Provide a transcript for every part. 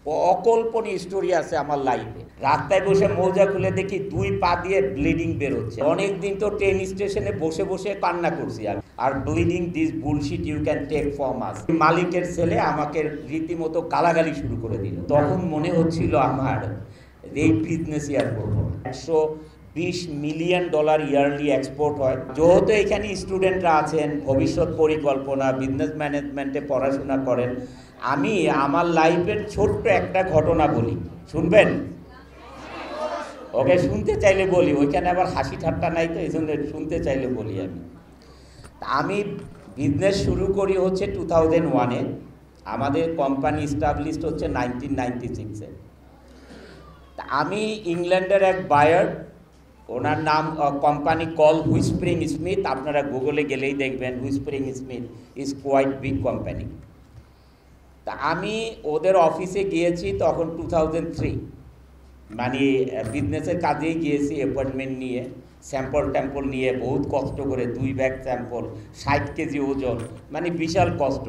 অকল্পনীয় স্টোরি আছে আমার লাইফে। রাস্তায় বসে মৌজা খুলে দেখি 2 পা দিয়ে ব্লিডিং বের হচ্ছে। অনেকদিন তো ট্রেন স্টেশনে বসে বসে কান্না করছি আমি। আর bleeding this bullshit you can take from us. মালিকের ছেলে আমাকে রীতিমতো গালাগালি শুরু করে দিল। তখন মনে হচ্ছিল আমার এই বিজনেসই আর করবো। $120 মিলিয়ন ইয়ারলি এক্সপোর্ট হয়। যেহেতু এখানে স্টুডেন্টরা আছেন, ভবিষ্যৎ পরিকল্পনা, বিজনেস ম্যানেজমেন্টে পড়াশোনা করেন, আমি আমার লাইফের ছোট্ট একটা ঘটনা বলি, শুনবেন? ওকে, শুনতে চাইলে বলি, ওইখানে আবার হাসি ঠাট্টা নাই, তো এই জন্য শুনতে চাইলে বলি। আমি বিজনেস শুরু করি হচ্ছে 2001-এ। আমাদের কোম্পানি স্টাবলিশড হচ্ছে 1996-এ। আমি ইংল্যান্ডের এক বায়ার, ওনার নাম কোম্পানি কল হুইসপ্রিং স্মিথ। আপনারা গুগলে গেলেই দেখবেন whispering Smith is quite big company. তা আমি ওদের অফিসে গিয়েছি তখন 2003, মানে বিজনেসের কাজেই গিয়েছি, অ্যাপয়েন্টমেন্ট নিয়ে, স্যাম্পল ট্যাম্পল নিয়ে, বহুত কষ্ট করে 2 ব্যাগ স্যাম্পল, 60 কেজি ওজন, মানে বিশাল কষ্ট।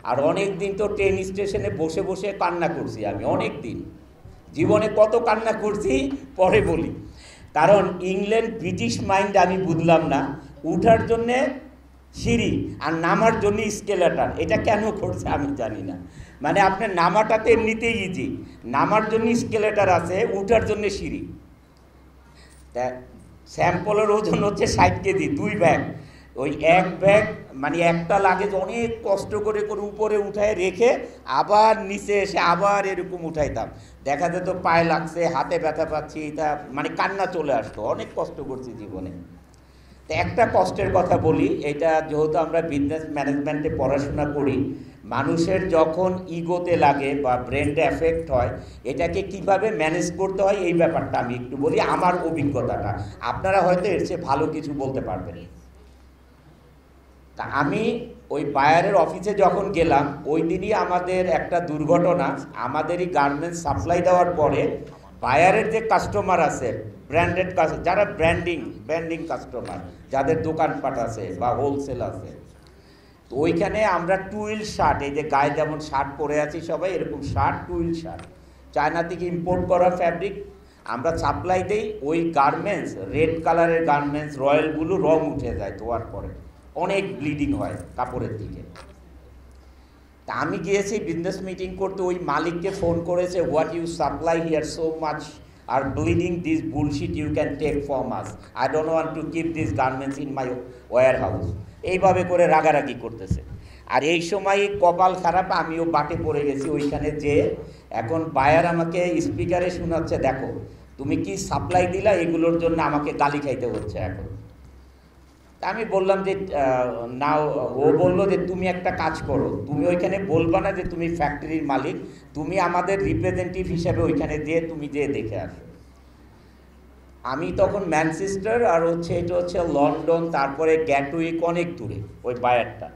আর অনেক দিন তো ট্রেন স্টেশনে বসে বসে কান্না করছি আমি, অনেক দিন। জীবনে কত কান্না করছি পরে বলি। কারণ ইংল্যান্ড ব্রিটিশ মাইন্ড আমি বুঝলাম না। উঠার জন্যে সিঁড়ি আর নামার জন্য স্কেলেটার, এটা কেন করছে আমি জানি না। মানে আপনার নামাটাতে এমনিতেই ইজি, নামার জন্য স্কেলেটার আছে, উঠার জন্য সিঁড়ি। তা স্যাম্পলের ওজন হচ্ছে 60 কেজি, 2 ব্যাগ। ওই এক ব্যাগ মানে একটা লাগেজ অনেক কষ্ট করে করে উপরে উঠায় রেখে আবার নিচে এসে আবার এরকম উঠাইতাম। দেখা যেত পায়ে লাগছে, হাতে ব্যথা পাচ্ছি, এটা মানে কান্না চলে আসতো। অনেক কষ্ট করছি জীবনে। তো একটা কষ্টের কথা বলি, এটা যেহেতু আমরা বিজনেস ম্যানেজমেন্টে পড়াশোনা করি, মানুষের যখন ইগোতে লাগে বা ব্রেনটা এফেক্ট হয়, এটাকে কিভাবে ম্যানেজ করতে হয় এই ব্যাপারটা আমি একটু বলি, আমার অভিজ্ঞতাটা। আপনারা হয়তো এর চেয়ে ভালো কিছু বলতে পারবেন। তা আমি ওই বায়ারের অফিসে যখন গেলাম, ওই দিনই আমাদের একটা দুর্ঘটনা। আমাদেরই গার্মেন্টস সাপ্লাই দেওয়ার পরে বায়ারের যে কাস্টমার আছে, ব্র্যান্ডেড যারা ব্র্যান্ডিং কাস্টমার, যাদের দোকানপাট আছে বা হোলসেল আছে, তো ওইখানে আমরা টুইল শার্ট, এই যে গায়ে যেমন শার্ট পরে আছি সবাই, এরকম শার্ট, টুইল শার্ট, চায়না থেকে ইম্পোর্ট করা ফ্যাব্রিক আমরা সাপ্লাই দিই। ওই গার্মেন্টস, রেড কালারের গার্মেন্টস, রয়্যাল ব্লু, রং উঠে যায় ধোয়ার পরে, অনেক ব্লিডিং হয় কাপড়ের দিকে। তা আমি গিয়েছি বিজনেস মিটিং করতে, ওই মালিককে ফোন করেছে, what you supply here so much are bleeding this bullshit you can take from us, I don't want to keep this garments in my warehouse. এইভাবে করে রাগারাগি করতেছে। আর এই সময় কপাল খারাপ, আমিও বাটে পড়ে গেছি ওইখানে। যে এখন বায়ার আমাকে স্পিকারে শোনাচ্ছে, দেখো তুমি কি সাপ্লাই দিলা, এগুলোর জন্য আমাকে গালি খাইতে হচ্ছে এখন। আমি বললাম যে না। ও বললো যে তুমি একটা কাজ করো, তুমি ওইখানে বলবা না যে তুমি ফ্যাক্টরির মালিক, তুমি আমাদের রিপ্রেজেন্টেটিভ হিসেবে ওইখানে যেয়ে তুমি যেয়ে দেখে আসো। আমি তখন ম্যানচেস্টার আর এটা হচ্ছে লন্ডন, তারপরে গ্যাটউইক, অনেক দূরে ওই বায়ারটা।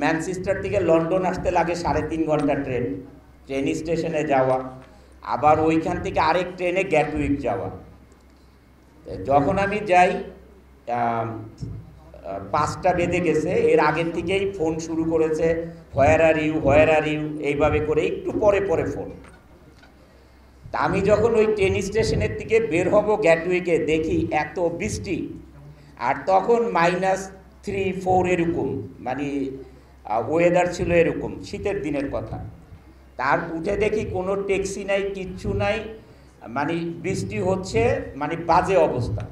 ম্যানচেস্টার থেকে লন্ডন আসতে লাগে 3.5 ঘন্টা ট্রেন স্টেশনে যাওয়া, আবার ওইখান থেকে আরেক ট্রেনে গ্যাটউইক যাওয়া। যখন আমি যাই 5টা বেজে গেছে, এর আগের থেকেই ফোন শুরু করেছে, হোয়ার আর ইউ, এইভাবে করে একটু পরে পরে ফোন। তা আমি যখন ওই ট্রেন স্টেশনের থেকে বের হব গ্যাটউইকে, দেখি এত বৃষ্টি, আর তখন -3-4 এরকম, মানে ওয়েদার ছিল এরকম, শীতের দিনের কথা। তার উঠে দেখি কোনো ট্যাক্সি নাই, কিচ্ছু নাই, মানে বৃষ্টি হচ্ছে, মানে বাজে অবস্থা।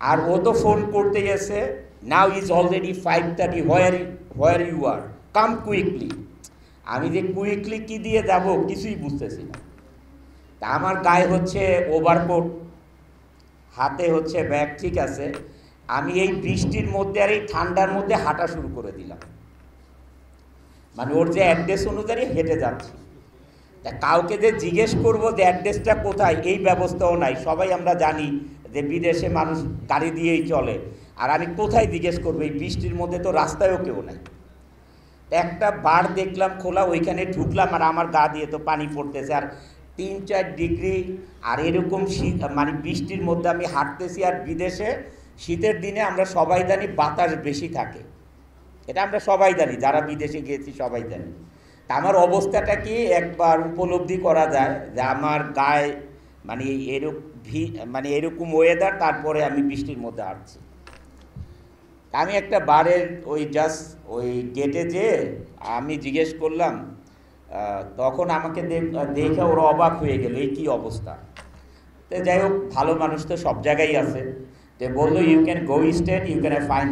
আর ও তো ফোন করতে গেছে, now is already 5:30, where you are, come quickly. আমি যে কুইকলি কি দিয়ে যাব কিছুই বুঝতেছি না। তা আমার গায়ে হচ্ছে ওভারকোট, হাতে হচ্ছে ব্যাগ, ঠিক আছে। আমি এই বৃষ্টির মধ্যে আর এই ঠান্ডার মধ্যে হাঁটা শুরু করে দিলাম, মানে ওর যে অ্যাড্রেস অনুযায়ী হেঁটে যাচ্ছি। তা কাউকে যে জিজ্ঞেস করবো যে অ্যাড্রেসটা কোথায়, এই ব্যবস্থাও নাই। সবাই আমরা জানি যে বিদেশে মানুষ গাড়ি দিয়েই চলে, আর আমি কোথায় জিজ্ঞেস করবো, এই বৃষ্টির মধ্যে তো রাস্তায়ও কেউ নাই। একটা বার দেখলাম খোলা, ওইখানে ঢুকলাম, আর আমার গা দিয়ে তো পানি পড়তেছে, আর 3-4 ডিগ্রি, আর এরকম শীত, মানে বৃষ্টির মধ্যে আমি হাঁটতেছি। আর বিদেশে শীতের দিনে আমরা সবাই জানি বাতাস বেশি থাকে, এটা আমরা সবাই জানি, যারা বিদেশে গিয়েছি সবাই জানি। তা আমার অবস্থাটা কি একবার উপলব্ধি করা যায় যে আমার গায়ে মানে মানে এরকম ওয়েদার, তারপরে আমি বৃষ্টির মধ্যে হাঁটছি। আমি একটা বারের ওই জাস্ট ওই গেটে যেয়ে আমি জিজ্ঞেস করলাম, তখন আমাকে দেখে ওরা অবাক হয়ে গেল, এই কী অবস্থা। তো যাই হোক, ভালো মানুষ তো সব জায়গায় আছে। তো বললো, you can go straight, you can find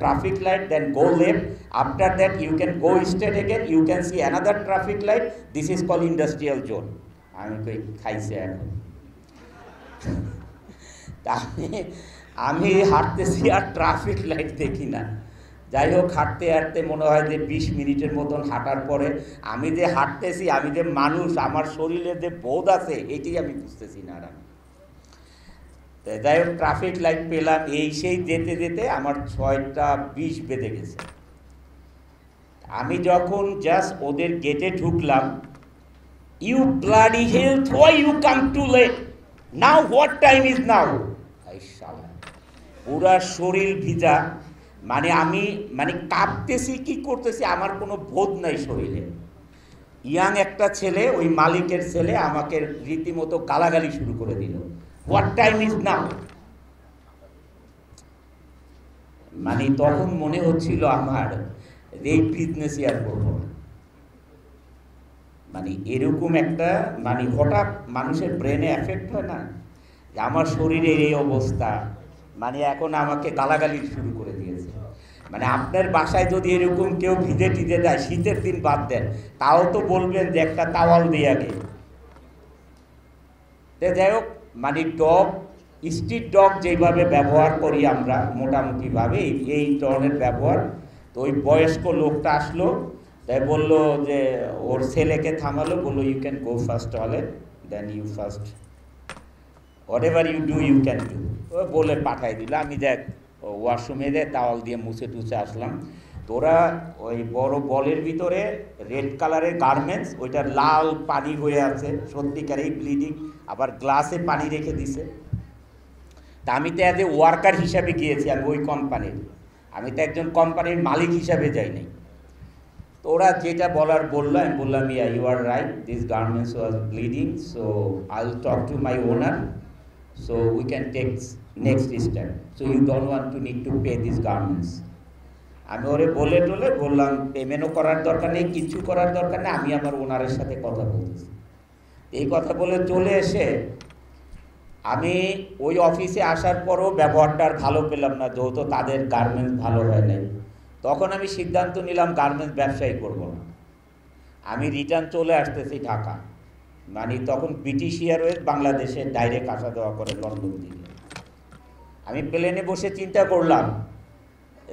traffic light, then go left, after that you can go straight again, you can see another traffic light, this is call industrial zone. আমি কই খাইছে এখন। আমি হাঁটতেছি আর ট্রাফিক লাইট দেখি না। যাই হোক, হাঁটতে হাঁটতে মনে হয় যে 20 মিনিটের মতন হাঁটার পরে আমি যে হাঁটতেছি, আমি যে মানুষ, আমার শরীরে যে বোধ আছে, এটি আমি বুঝতেছি না। আর আমি যাই হোক ট্রাফিক লাইট পেলাম, এই সেই যেতে যেতে আমার 6:20 বেজে গেছে। আমি যখন জাস্ট ওদের গেটে ঢুকলাম, you bloody hell, why you come too late, now what time is now. পুরা শরীর ভিজা, মানে আমি মানে কাঁপতেছি, কি করতেছি আমার কোনো বোধ নাই শরীরে। ইয়াং একটা ছেলে, ওই মালিকের ছেলে, আমাকে রীতিমতো গালাগালি শুরু করে দিল, হোয়াট টাইম ইজ নাও। মানে তখন মনে হচ্ছিল আমার এই বিজনেসই আর করবো না। মানে এরকম একটা মানে হঠাৎ মানুষের ব্রেনে এফেক্ট হয় না, যে আমার শরীরের এই অবস্থা, মানে এখন আমাকে গালাগালি শুরু করে দিয়েছে। মানে আপনার বাসায় যদি এরকম কেউ ভিজে টিজে যায়, শীতের দিন বাদ দেন, তাও তো বলবেন যে একটা তাওয়াল দিয়ে আগে। যাই হোক, মানে ডগ, স্ট্রিট ডগ যেভাবে ব্যবহার করি আমরা মোটামুটিভাবে এই ধরনের ব্যবহার। তো ওই বয়স্ক লোকটা আসলো, তাই বললো যে ওর ছেলেকে থামালো, বললো you can go first toilet, then you first whatever you do you can do. ও বলে পাঠাই দিল। আমি দেখ ওয়াশরুমে দিয়ে তাওয়াল দিয়ে মুছে টুছে আসলাম। তোরা ওই বড় বলের ভিতরে রেড কালারের গার্মেন্টস, ওইটা লাল পানি হয়ে আছে, সত্যিকারেই ব্লিডিং, আবার গ্লাসে পানি রেখে দিছে। তা আমি তো অ্যাজ এ ওয়ার্কার হিসাবে গিয়েছি, আমি ওই কোম্পানির, আমি তো একজন কোম্পানির মালিক হিসাবে যাই নাই। তো ওরা যেটা বলার বললো, আমি বললাম yeah you are right, this garments was bleeding, so I will talk to my owner, so we can take next step, so you don't want to need to pay this garments. আমি ওরে বলে টলে বললাম পেমেন্টও করার দরকার নেই, কিছু করার দরকার নেই, আমি আমার ওনারের সাথে কথা বলতেছি। এই কথা বলে চলে এসে আমি ওই অফিসে আসার পরও ব্যবহারটা আর ভালো পেলাম না, যেহেতু তাদের গার্মেন্টস ভালো হয় নাই। তখন আমি সিদ্ধান্ত নিলাম গার্মেন্টস ব্যবসায়ী করব না, আমি রিটার্ন চলে আসতেছি ঢাকা। মানে তখন ব্রিটিশ এয়ারওয়েজ বাংলাদেশে ডাইরেক্ট আসা যাওয়া করে লন্ডন থেকে। আমি প্লেনে বসে চিন্তা করলাম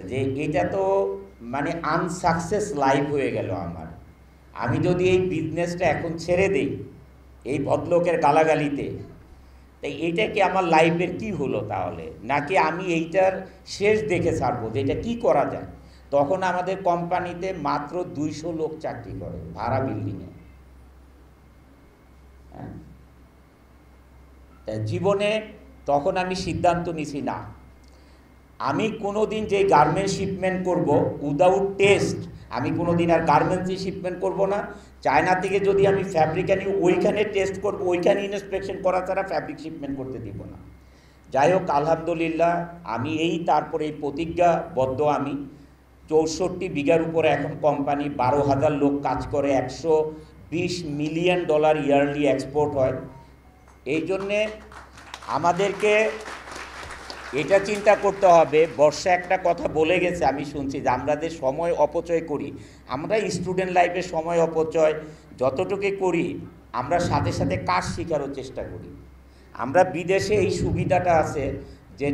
যে এটা তো মানে আনসাকসেস লাইফ হয়ে গেল আমার। আমি যদি এই বিজনেসটা এখন ছেড়ে দিই এই ভদ্রলোকের গালাগালিতে, তাই এইটা কি আমার লাইফের কি হলো তাহলে, নাকি আমি এইটার শেষ দেখে ছাড়বো যে এটা কী করা যায়। তখন আমাদের কোম্পানিতে মাত্র 200 লোক চাকরি করে ভাড়া বিল্ডিংয়ে। হ্যাঁ, জীবনে তখন আমি সিদ্ধান্ত নিছি না, আমি কোনোদিন যে গার্মেন্টস শিপমেন্ট করব উইদাউট টেস্ট, আমি কোনোদিন আর গার্মেন্টসই শিপমেন্ট করব না। চায়না থেকে যদি আমি ফ্যাব্রিক আনি, ওইখানে টেস্ট করব, ওইখানে ইন্সপেকশন করা ছাড়া ফ্যাব্রিক শিপমেন্ট করতে দিব না। যাই হোক, আলহামদুলিল্লাহ আমি তারপরে এই প্রতিজ্ঞাবদ্ধ। আমি 64 বিঘার উপরে এখন কোম্পানি, 12,000 লোক কাজ করে, $120 মিলিয়ন ইয়ারলি এক্সপোর্ট হয়। এই জন্যে আমাদেরকে এটা চিন্তা করতে হবে। বর্ষা একটা কথা বলে গেছে, আমি শুনছি, যে আমরা যে সময় অপচয় করি, আমরা স্টুডেন্ট লাইফে সময় অপচয় যতটুকু করি, আমরা সাথে সাথে কাজ শেখারও চেষ্টা করি। আমরা বিদেশে এই সুবিধাটা আছে যে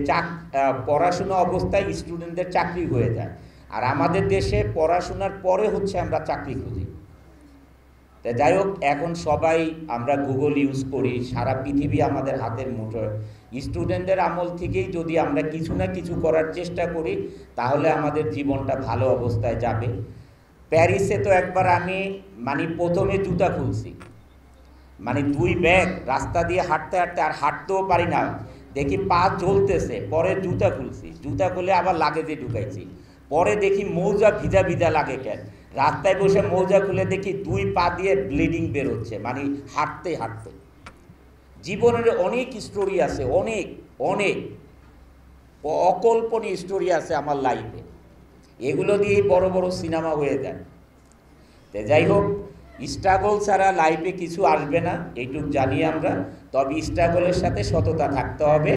পড়াশোনা অবস্থায় স্টুডেন্টদের চাকরি হয়ে যায়, আর আমাদের দেশে পড়াশোনার পরে হচ্ছে আমরা চাকরি খুঁজি। তা যাই হোক, এখন সবাই আমরা গুগল ইউজ করি, সারা পৃথিবী আমাদের হাতের মুঠোয়। স্টুডেন্টদের আমল থেকেই যদি আমরা কিছু না কিছু করার চেষ্টা করি, তাহলে আমাদের জীবনটা ভালো অবস্থায় যাবে। প্যারিসে তো একবার আমি মানে প্রথমে জুতা খুলছি, মানে 2 ব্যাগ রাস্তা দিয়ে হাঁটতে হাঁটতে, আর হাঁটতেও পারি না, দেখি পা চলতেছে, পরে জুতা খুলছি, জুতা খুলে আবার লাগেজে ঢুকাইছি, পরে দেখি মৌজা ভিজা ভিজা লাগে কেন, রাস্তায় বসে মৌজা খুলে দেখি 2 পা দিয়ে ব্লিডিং বের হচ্ছে, মানে হাঁটতে হাঁটতে। জীবনের অনেক স্টোরি আছে, অনেক অনেক অকল্পনীয় স্টোরি আছে আমার লাইফে, এগুলো দিয়েই বড় বড় সিনেমা হয়ে যায়। তো যাই হোক, স্ট্রাগল ছাড়া লাইফে কিছু আসবে না, এইটুকু জানি আমরা। তবে স্ট্রাগলের সাথে সততা থাকতে হবে।